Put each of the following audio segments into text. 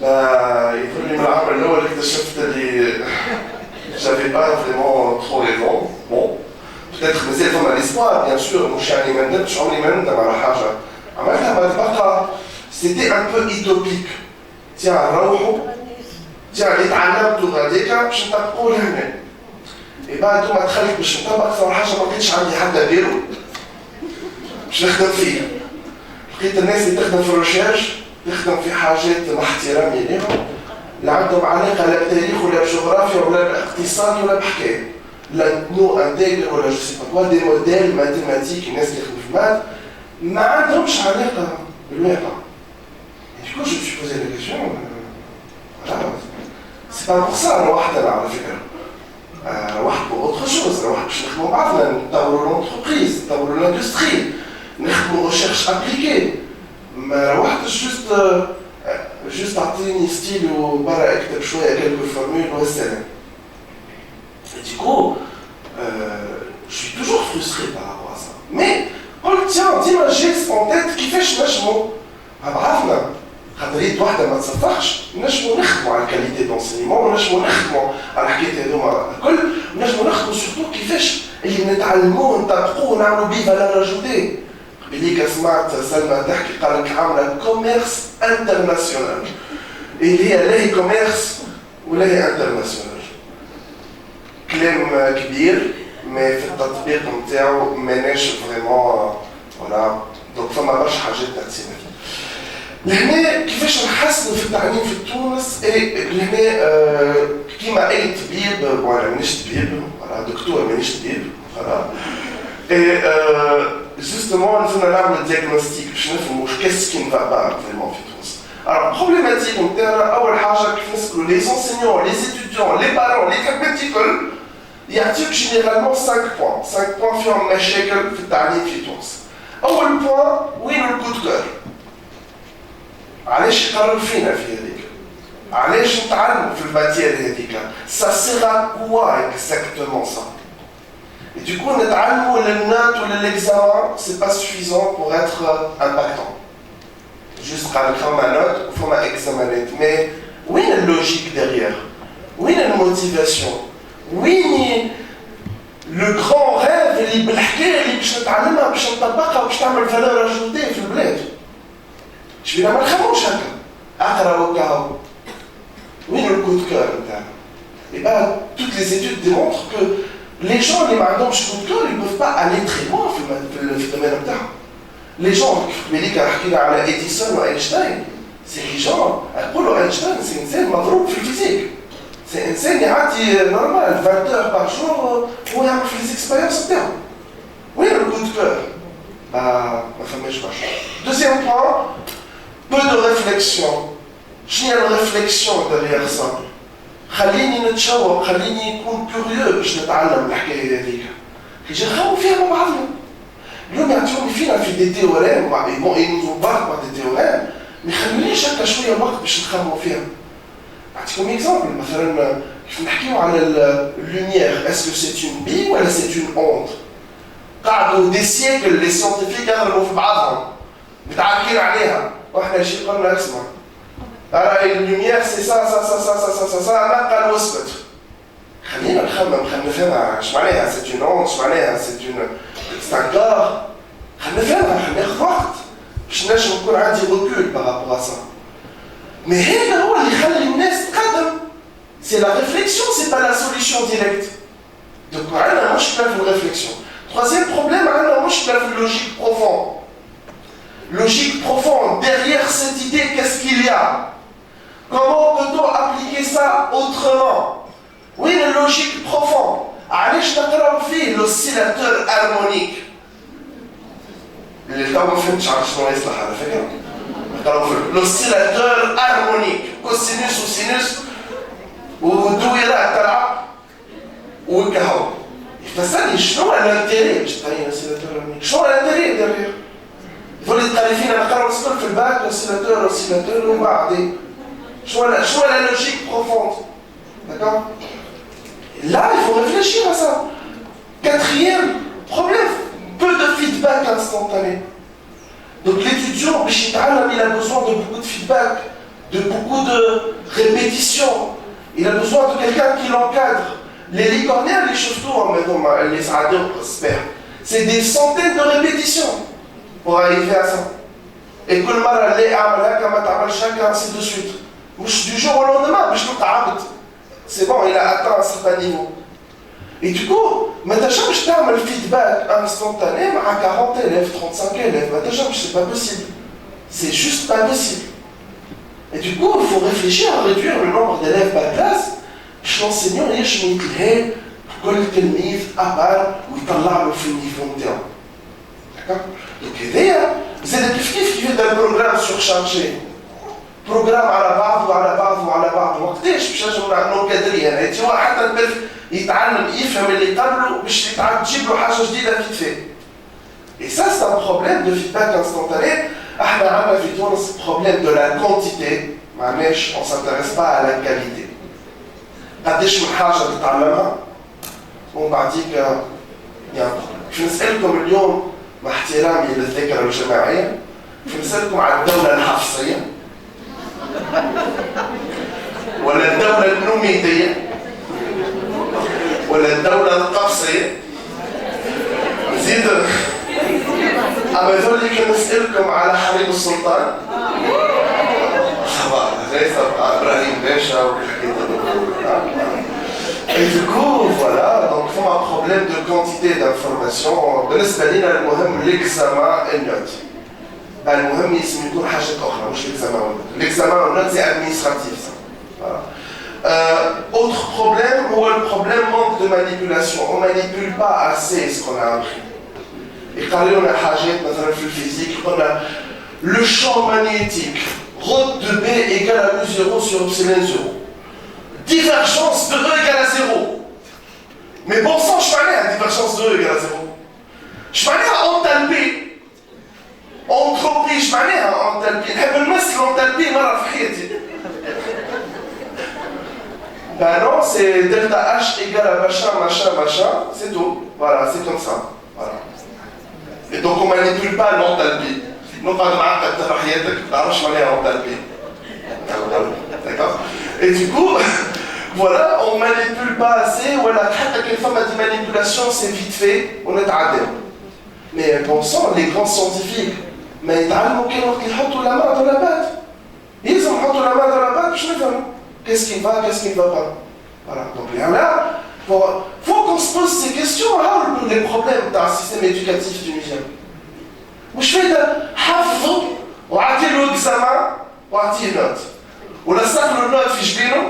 يقول لي من العام الاول اكتشفت اللي j'avais pas vraiment trop raison. Bon, peut-être مازال فما l'espoir bien sûr مش يعني ما ندمتش عمري ما ندم على حاجه عملتها ما تبقى c'était un peu utopique. tiens نروحوا tiens اللي تعلمته غاديك باش نطبقوه لهنا. بعد ما دخلت باش نطبق ثم حاجه ما لقيتش عندي حتى بيرو باش نخدم فيه. لقيت الناس اللي تخدم في الريشيرش تخدم في حاجات مع احترامي لهم لا عندهم علاقه لا بتاريخ ولا بجغرافيا ولا باقتصاد ولا بحكايه. لا نو انتيجر ولا جو سي با كوا دي موديل ماتيماتيك الناس اللي يخدموا في المات ما عندهمش علاقه بالواقع. Du coup, je me suis posé la question, voilà, c'est pas pour ça, أنا واحد أنا على فكرة. واحد pour autre chose, أنا واحد باش نخدموا بعضنا نطوروا l'entreprise, نطوروا l'industrie, نخدموا recherche appliquée. ما روحتش juste أعطيني ستيل وبرا أكتب شوية quelques formules والسلام. Du coup, je suis toujours frustré par rapport à ça. Mais, قلت tiens, ديما جيت en tête كيفاش نجموا بعضنا. خاطريت واحدة ما تصفقش نجموا نخدموا على الكاليتي دونسينيمون ونجموا نخدموا على حكاية هذوما الكل ونجموا نخدموا سورتو كيفاش اللي نتعلموه ونطبقوه ونعملوا بيه فالور اجوتي. قبيليك سمعت سلمى تحكي قالت عاملة كوميرس انترناسيونال اللي هي لا هي كوميرس ولا هي انترناسيونال. كلام كبير ما في التطبيق نتاعو ماناش فريمون فوالا دونك فما برشا حاجات تاثيرات. لهنا كيفاش نحسنوا في التعليم في تونس لهنا كيما اي طبيب وانا مانيش طبيب ولا دكتور مانيش طبيب فوالا جوستومون لازمنا نعملوا دياغنوستيك باش نفهموا واش كاس كي نفا با فريمون في تونس. البروبليماتيك نتاعنا اول حاجه كيف نسالوا لي زونسينيون لي ستوديون لي بارون لي كابيتي كل يعطيوك جينيرالمون 5 بوان 5 بوان فيهم مشاكل في التعليم في تونس. اول بوان وين الكود كور علاش يقرروا فينا في هذيك؟ علاش نتعلموا في الماتير هذيك؟ سا سيغ كوا اكزاكتومون سا. Et du coup, نتعلموا للنوت ولا l'examen, c'est pas suffisant pour être impactant. Juste قال لك فما نوت وفما اكزامانات، mais وين اللوجيك derrière؟ وين الموتيفاسيون؟ وين لو غران ريف اللي بالحكايه اللي باش نتعلمها باش نطبقها وباش تعمل فالور اجوتي في البلاد؟ شبينا ما نخموش هكا اقرا وكاو وين الكود كور نتاعنا؟ Et bien, toutes les études démontrent que les gens اللي ما عندهمش كود كور ils peuvent pas aller très loin في الدومين نتاعهم. Les gens مليك حكينا على اديسون واينشتاين سي لي جون نقولوا اينشتاين سي انسان مضروب في الفيزيك. سي انسان يعدي نورمال 20 heures par jour هو يعمل في ليزيكسبيريونس نتاعو. وين الكود كور؟ ما فماش برشا. Deuxième point, peu de réflexion. شنو هي الريفليكسيون derrière ça؟ خليني نتشوق، خليني نكون كوريو باش نتعلم الحكايه هذيك. كي نخاو فيها مع بعضنا. اليوم يعطيوني فينا في دي تيوريم، بون ينوزو بعض دي تيوريم، ما يخلونيش هكا شويه وقت باش نخمو فيها. نعطيكم اكزومبل مثلا كيف نحكيو على اللوميير، اسكو سي اون بي ولا سي اون اونت؟ قعدوا دي سيكل لي سيونتيفيك يضربوا في بعضهم متعاركين عليها، واحنا شي قلنا اسمع أرى اللوميير سي سا نقل وصلت. خلينا نخمم، خلينا نفهمها اش معناها سي اون اونت، اش معناها سي اون ستانكار. خلينا نفهمها، خلينا ناخذ وقت باش نجم نكون عندي ريكول بارابور ا سا. مي هذا هو اللي يخلي الناس تقدم. سي لا ريفليكسيون، سي با لا سوليسيون ديريكت. دونك عندنا مشكله في الريفليكسيون. Troisième problème, alors, je suis une logique profonde. Logique profonde, derrière cette idée, qu'est-ce qu'il y a? Comment peut-on appliquer ça autrement? Oui, une logique profonde. Allez, je t'appelle fille l'oscillateur harmonique. L'oscillateur harmonique. Cosinus ou sinus, ou d'où il a talab, ou kahou. فسألني شنو الانتيري باش تعين السيلاتور هرمونيك؟ شنو الانتيري دريغ؟ يقول لي التعريفين انا قرروا نسكن في الباك السيلاتور ومن بعد شنو لا لوجيك بروفوند؟ D'accord? Là, il faut réfléchir à ça. Quatrième problème, peu de feedback instantané. Donc l'étudiant, il a besoin de beaucoup de feedback de beaucoup de répétitions. Il a besoin de quelqu'un qui l'encadre. Les licorniens, les chauves-tours, les adultes, c'est des centaines de répétitions pour arriver à ça. Et que le mal les amala comme t'appelles chacun, ainsi de suite. Du jour au lendemain, c'est bon, il a atteint un certain niveau. Et du coup, ما تنجمش تعمل feedback instantané à 40 élèves, 35 élèves. ما تنجمش, c'est pas possible. C'est juste pas possible. Et du coup, il faut réfléchir à réduire le nombre d'élèves par classe. L'enseignant ينجم يتلهي كل تلميذ أبار ويطلع له في النيفو نتاعو. D'accord? Donc هذايا زاد كيف يبدا البروغرام surchargé. بروغرام على بعض وعلى بعض وعلى بعض. وقتاش باش نجم نكادري انا؟ انت حتى الطفل يتعلم يفهم اللي قبله باش تجيب له حاجه جديده في فيه. Et ça c'est un problème de feedback instantané. احنا عندنا في تونس problème de la quantité. معليش on s'intéresse pas à la qualité. قداش من حاجه تتعلمها ومن بعديك يعني باش نسالكم اليوم مع احترامي للذاكره الجماعيه باش نسالكم على الدوله الحفصيه ولا الدوله النوميديه ولا الدوله القبسيه نزيد اما ذولي كي نسالكم على حريم السلطان صباح ليس ابراهيم باشا والحكايه. Et du coup, voilà, donc il faut un problème de quantité d'informations. بالنسبة لنا المهم l'examen et note. المهم يسمى يكون حاجات أخرى مش l'examen ou note. L'examen ou note c'est administratif ça. Voilà. Autre problème, هو le problème manque de manipulation. On ne manipule pas assez ce qu'on a appris. Et quand on a حاجات مثلا في الفيزيك قلنا le champ magnétique ρ de B égale à mu0 sur epsilon 0. Divergence de E égale à 0. Mais bon sang, je parlais à divergence de E égale à 0. Je parlais à enthalpie. Entropie, je parlais à enthalpie. نحب نمثل l'enthalpie مرة في حياتي. Ben non, c'est delta H égale à machin, machin, machin. C'est tout. Voilà, c'est comme ça. Voilà. Et donc on ne manipule pas l'enthalpie. Non pas de معقد تبع حياتك ما تعرفش معناها enthalpie. D'accord? Et du coup, voilà, on ne manipule pas assez, voilà, quand une forme de manipulation, c'est vite fait, on est à terre. Mais pensons, les grands scientifiques, mais ils mettent la main dans la pâte. Ils ont mis la main dans la pâte, je ne sais pas. Qu'est-ce qui va, qu'est-ce qui ne va pas? Voilà, donc là, il faut qu'on se pose ces questions, là, les problèmes d'un système éducatif tunisien. Je fais de حفظه وعطي له examen وعطيه note. ولا صار له نوت في جبينه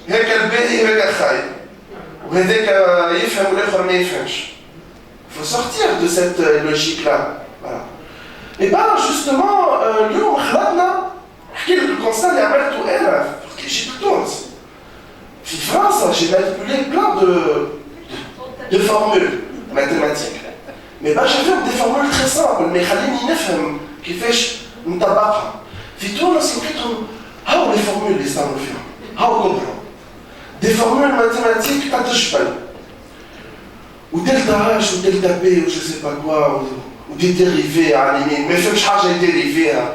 هيك الباهي هيك الخايب وهذاك يفهم والاخر ما يفهمش. Il faut sortir de cette logique là. Voilà. Et ben justement اليوم خلطنا نحكي لك الكونستا اللي عملته انا كي جيت لتونس. في فرنسا j'ai manipulé plein de formules mathématiques. Mais ben j'avais des formules très simples mais خليني نفهم كيفاش نطبقها. في تونس لقيتهم هاو les formules اللي يستعملوا فيهم هاو كلهم des formules mathématiques تاع الجبل ودلتا اش ودلتا بي و جو سي با كوا ودي ديريفي على اليمين ما يفهمش حاجه يديريفيها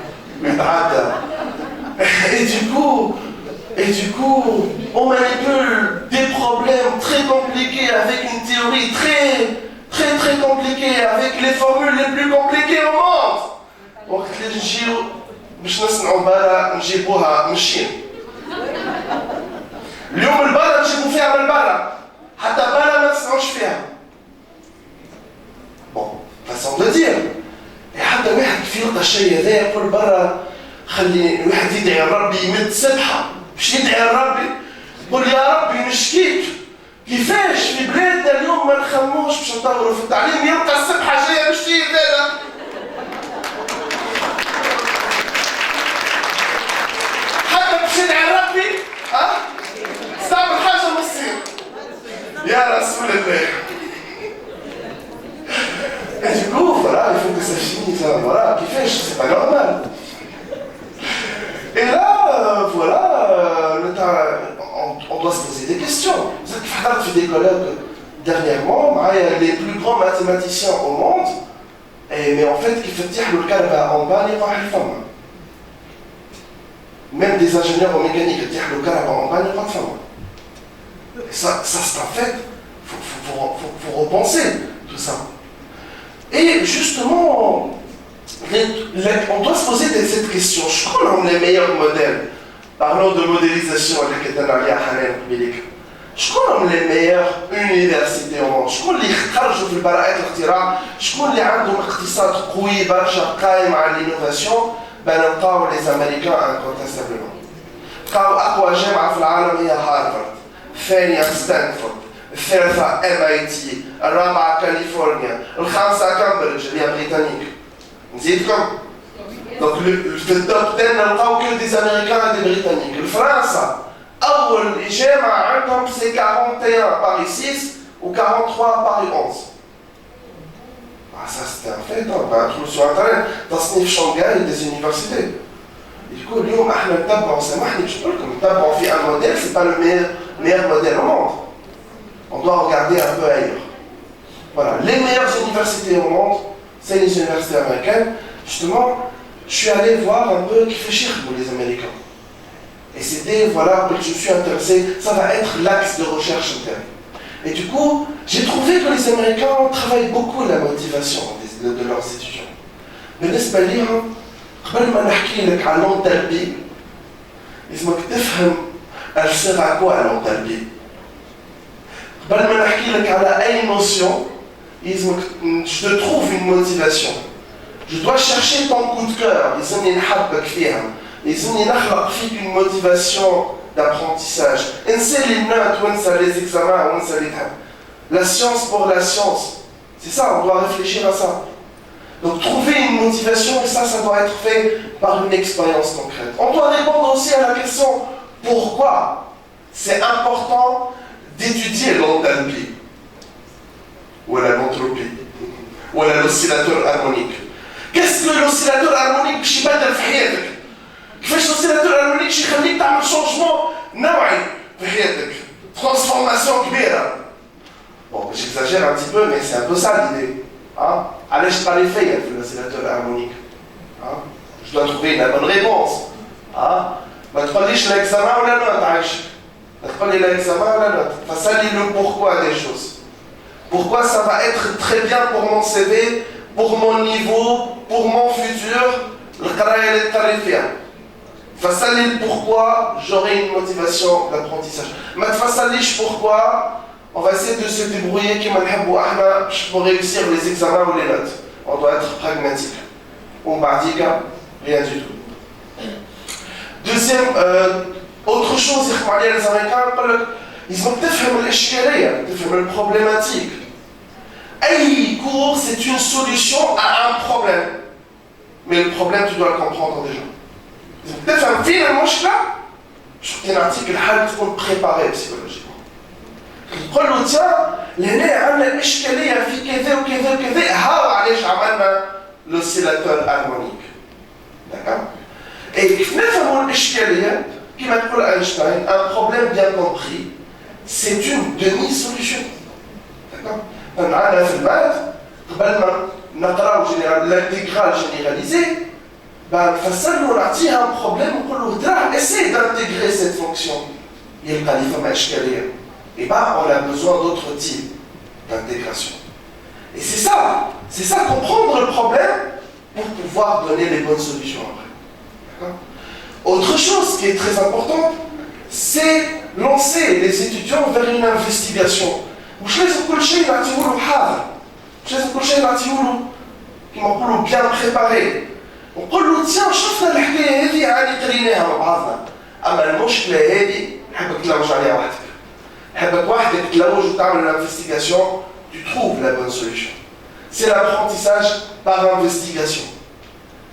يتعدى. Et du coup, on manipule des problèmes très compliqués avec une théorie très compliquée avec les formules les plus compliquées au monde. وقت اللي نجيو باش نصنعوا بارة نجيبوها من الصين. اليوم البارة نجيبو فيها من البارة حتى بارة ما نصنعوش فيها. بون façon de dire. حتى واحد في يلقى الشيء هذا يقول برا خلي الواحد يدعي ربي يمد سبحة باش يدعي ربي يقول يا ربي نشكيك كيفاش في بلادنا اليوم ما نخموش باش نطوروا في التعليم يلقى السبحة جاية باش تجي هذا. تدعي ربي استعمل حاجه من الصين يا رسول الله. Et du coup, voilà, il faut que ça finisse, voilà, كيفاش c'est pas normal. Et là, voilà, on doit se poser des questions. Vous savez que حضرت في des colloques dernièrement معايا les plus grands mathématiciens au monde, mais en fait كيف تفتح له الكهرباء en bas يقع الفم. même des ingénieurs en mécanique, dire le cas en bas, il n'y a pas de femme. Ça c'est un fait, il faut repenser tout ça. Et justement, on doit se poser cette question. Je crois qu'on a les meilleurs modèles. Parlons de modélisation avec les Hanan. Je crois qu'on a les meilleures universités au monde. Je crois qu'ils خرجوا في البراءات الاختراع. Je crois اللي عندهم اقتصاد قوي برشا قائم على l'innovation. نلقاو les Américains incontestablement. لقاو أقوى جامعة في العالم هي هارفارد. الثانية ستانفورد. الثالثة MIT. الرابعة كاليفورنيا. الخامسة كامبريدج اللي هي بريطانيك. نزيدكم؟ Donc في التوب 10 نلقاو que des Américains et des Britanniques. الفرنسا أول جامعة عندهم c'est 41 Paris 6 ou 43 Paris 11. Ça c'était un fait, on va trouver sur internet تصنيف شنغهاي des universités. Du coup اليوم احنا نتبعوا سامحني باش نقول لكم نتبعوا في un modèle, c'est pas le meilleur modèle au monde. On doit regarder un peu ailleurs. Voilà, les meilleures universités au monde, c'est les universités américaines. Justement, je suis allé voir un peu qui fait chier pour les Américains. Et c'était, voilà, que je suis intéressé, ça va être l'axe de recherche interne. Et du coup, j'ai trouvé que les Américains travaillent beaucoup la motivation de leurs étudiants. بالنسبة ليهم قبل ما نحكي لك على l'enthalpie, لازمك تفهم elle sert à quoi l'enthalpie. قبل ما نحكي لك على أي notion, لازمك je te trouve une motivation. Je dois chercher ton coup de cœur, لازمني نحبك فيها. لازمني نخلق فيك une motivation d'apprentissage. انسى les notes وانسى les examens وانسى اللي تحب. La science pour la science. C'est ça, on doit réfléchir à ça. Donc trouver une motivation, et ça doit être fait par une expérience concrète. On doit répondre aussi à la question pourquoi c'est important d'étudier l'enthalpie ou l'entropie ou l'oscillateur harmonique. Qu'est-ce que l'oscillateur harmonique باش يبدل في حياتك؟ كيفاش l'oscillateur harmonique باش يخليك تعمل changement نوعي في حياتك؟ Transformation كبيرة. Bon, j'exagère un petit peu, mais c'est un peu ça l'idée. Hein? Allez, je parle fait avec l'oscillateur harmonique. Hein? Je dois trouver la bonne réponse. Hein? ما تقوليش l'examen ou la note, عايش. ما تقولي l'examen ou la note. Ça lit le pourquoi des choses. Pourquoi ça va être très bien pour mon CV, pour mon niveau, pour mon futur, القراية اللي تقري فيها. فسالي le pourquoi, j'aurai une motivation d'apprentissage. ما تفسرليش pourquoi. On va essayer de se débrouiller pour réussir les examens ou les notes. On doit être pragmatique. Ou bardika, rien du tout. Deuxième, autre chose, les Américains, ils ont le problématique. Un cours, c'est une solution à un problème. Mais le problème, tu dois le comprendre déjà. Peut-être un film, je trouve un article qui est préparé psychologiquement. نقول له تيا لهنا عندنا اشكاليه في كذا وكذا وكذا هاو علاش عملنا لوسيلاتور هارمونيك. داكور؟ اي كيف نفهموا الاشكاليه كما تقول اينشتاين ان بروبليم بيان كومبري سي اون ديمي سوليوشن. داكور؟ معنا في الماث قبل ما نقراو لانتيغرال جينيراليزي نفسر له نعطيه ان بروبليم ونقول له درا اسي دانتيغري سيت فونكسيون يلقى لي فما اشكاليه. Et bien, on a besoin d'autres types d'intégration. Et c'est ça, comprendre le problème pour pouvoir donner les bonnes solutions après. D'accord? Autre chose qui est très importante, c'est lancer les étudiants vers une investigation. مش لازم كل شيء نعطيهولو حاضر. مش لازم كل شيء نعطيهولو كيما نقولوا bien préparé. ونقول له تيا شفنا الحكاية هذه عادي قريناها مع بعضنا. أما المشكلة هذه نحبك تلوج عليها وحدك. حبك وحدك تلوج وتعمل l'investigation, tu trouves la bonne solution. C'est l'apprentissage par investigation.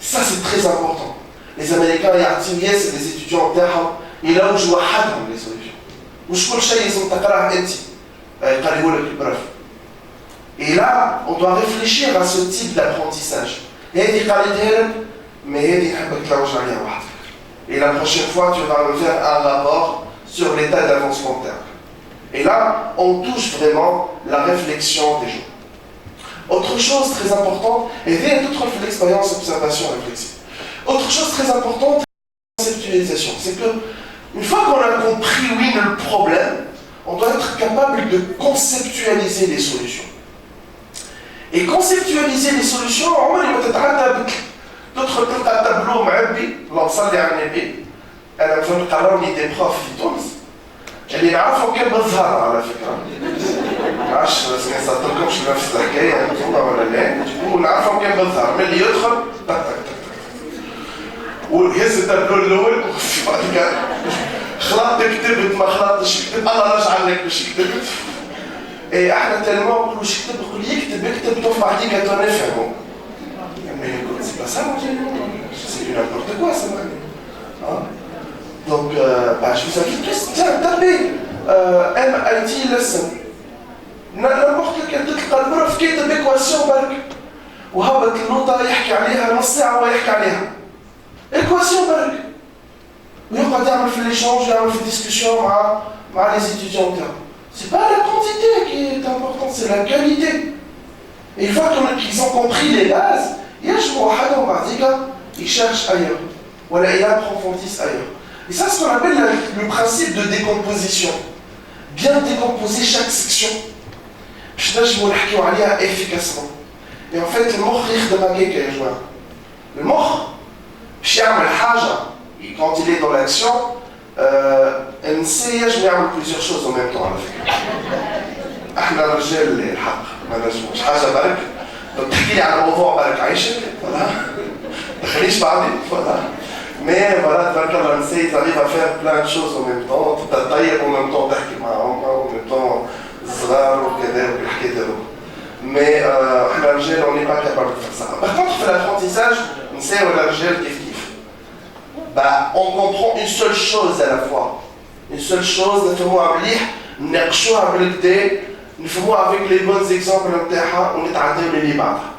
Ça c'est très important. Les Américains يعطيو ياسر les étudiants نتاعهم يلوجوا وحدهم les solutions. مش كل شيء لازم تقراه انت يقريهولك البروف. Et là, on doit réfléchir à ce type d'apprentissage. هذه قريتها لك mais هذه نحبك تلوج عليها وحدك. Et la prochaine fois, tu vas me faire un rapport sur l'état d'avancement de terme. Et là, on touche vraiment la réflexion des gens. Autre chose très importante, et vient toute l'expérience observation réflexive. Autre chose très importante, conceptualisation. C'est que, une fois qu'on a compris, oui, le problème, on doit être capable de conceptualiser les solutions. Et conceptualiser les solutions, on va d'autres tableaux, l'ensemble des أنا مثلا قررني دي بروف في تونس اللي نعرفهم كان بالظهر على فكرة ما عرفتش ما صدقتلكمش نفس الحكاية انتوما ولا لا ونعرفهم كان بالظهر ملي يدخل تك تك تك وهز التابلو الأول وبعد كده خلطت كتبت ما خلطتش كتبت الله رجع لك باش كتبت اي احنا تالمون نقولوا واش كتب يقول يكتب طوف بعديك نفهمو يعني سي با سا سي دو نيمبورت كوا سا Donc, je vous invite tous, tiens, tapez MIT lesson. N'importe quel تلقى البروف كاتب ايكواسيون برك وهبط النوطة يحكي عليها نص ساعة ويحكي عليها. ايكواسيون برك. ويقعد يعمل في l'échange, يعمل في discussion مع les étudiants. C'est pas la quantité qui est importante, c'est la qualité. Et une fois qu'ils ont compris les bases, يجمعوا حدهم بعديك يشرشوا ailleurs. Voilà, ils approfondissent ailleurs. Et ça, c'est ce qu'on appelle le principe de décomposition. Bien décomposer chaque section. Je vais dire efficacement. Et en fait, le mort de ma gueule, le mort, quand il est dans l'action, je vais faire plusieurs choses en même temps. احنا الرجال الحق ما نجموش حاجه برك تحكي لي على موضوع برك عايشك فوالا ما تخليش بعضي فوالا mais voilà تبارك الله النساء arrivent à faire plein de choses en même temps تطيب en même temps تحكي معهم en même temps صغار وكذا والحكايه ديالهم mais احنا الرجال on n'est pas capable de faire ça. Par contre في l'apprentissage النساء ولا الرجال كيف bah on comprend une seule chose à la fois. Une seule chose نفهموها مليح نناقشوها بالكدا نفهموها avec les bons exemples نتاعها ونتعداو اللي بعدها.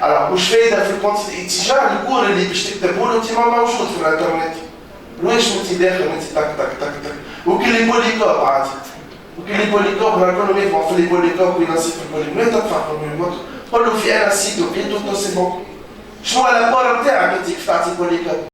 Alors واش فايده في الاتجاه الكور اللي باش تكتبوا له انت ما موجود في الانترنت. واش انت داخل انت تك تك تك تك وكل لي بوليكوب عادي. وكل لي بوليكوب راكم يفهموا في لي بوليكوب وينسيب في البوليكوب لا تدفع قول له في انا سيت وقيتو سي بون. شنو الابور نتاعك انت كيف تعطي بوليكوب؟